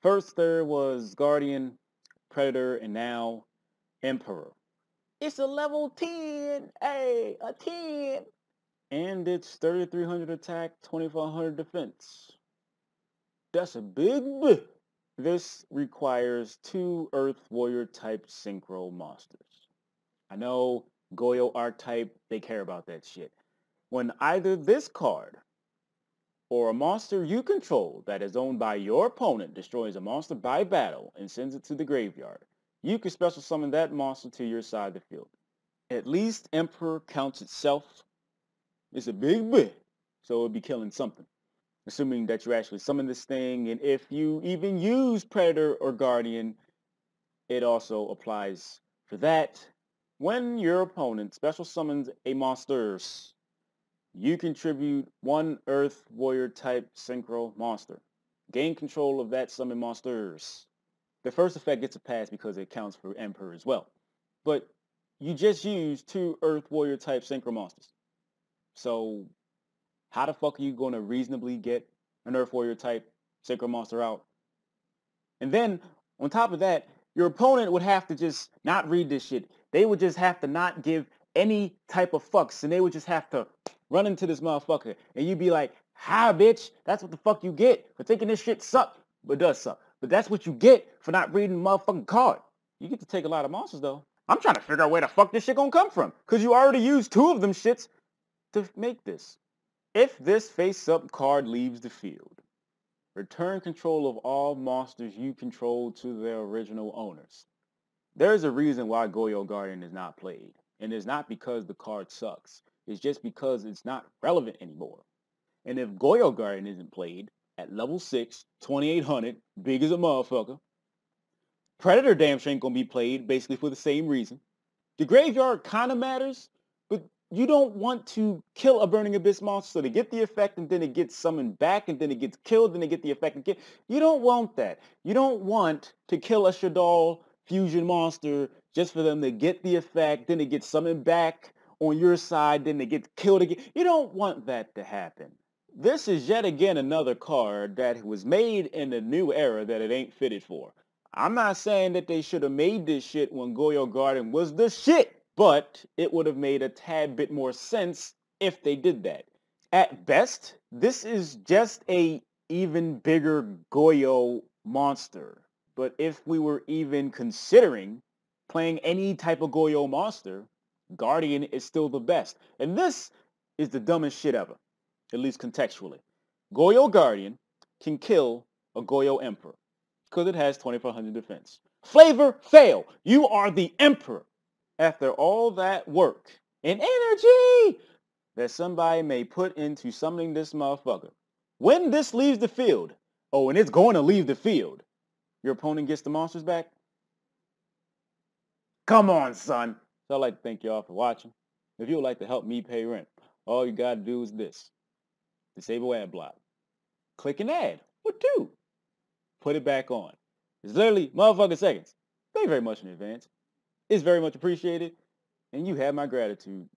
First there was Guardian, Predator, and now Emperor. It's a level 10! Hey, a 10! And it's 3300 attack, 2400 defense. That's a big b. This requires 2 Earth Warrior type Synchro monsters. I know Goyo archetype, they care about that shit. When either this card or a monster you control that is owned by your opponent destroys a monster by battle and sends it to the graveyard, you can special summon that monster to your side of the field. At least Emperor counts itself. It's a big bit, so it'll be killing something. Assuming that you actually summon this thing, and if you even use Predator or Guardian, it also applies for that. When your opponent special summons a monster, you contribute 1 Earth Warrior type Synchro monster. Gain control of that summon monsters. The first effect gets a pass because it counts for Emperor as well. But you just used 2 Earth Warrior type Synchro monsters. So how the fuck are you going to reasonably get an Earth Warrior type Synchro monster out? And then on top of that, your opponent would have to just not read this shit. They would just have to not give any type of fucks, and they would just have to run into this motherfucker. And you'd be like, hi, bitch, that's what the fuck you get for thinking this shit sucks. But it does suck. But that's what you get for not reading the motherfucking card. You get to take a lot of monsters, though. I'm trying to figure out where the fuck this shit gonna come from. Because you already used 2 of them shits to make this. If this face-up card leaves the field, return control of all monsters you control to their original owners. There is a reason why Goyo Guardian is not played, and it's not because the card sucks. It's just because it's not relevant anymore. And if Goyo Guardian isn't played at level 6, 2800, big as a motherfucker, Predator damn sure ain't gonna be played basically for the same reason. The graveyard kind of matters, but you don't want to kill a Burning Abyss monster so they get the effect and then it gets summoned back and then it gets killed and they get the effect again. You don't want that. You don't want to kill a Shaddoll fusion monster just for them to get the effect, then it gets summoned back on your side, then they get killed again. You don't want that to happen. This is yet again another card that was made in a new era that it ain't fitted for. I'm not saying that they should have made this shit when Goyo Garden was the shit, but it would have made a tad bit more sense if they did that. At best, this is just a even bigger Goyo monster. But if we were even considering playing any type of Goyo monster, Guardian is still the best. And this is the dumbest shit ever, at least contextually. Goyo Guardian can kill a Goyo Emperor because it has 2400 defense. Flavor fail. You are the Emperor. After all that work and energy that somebody may put into summoning this motherfucker, when this leaves the field, oh, and it's going to leave the field, your opponent gets the monsters back? Come on, son. So I'd like to thank y'all for watching. If you would like to help me pay rent, all you got to do is this. Disable ad block. Click an ad. What do? Put it back on. It's literally motherfucking seconds. Thank you very much in advance. It's very much appreciated, and you have my gratitude.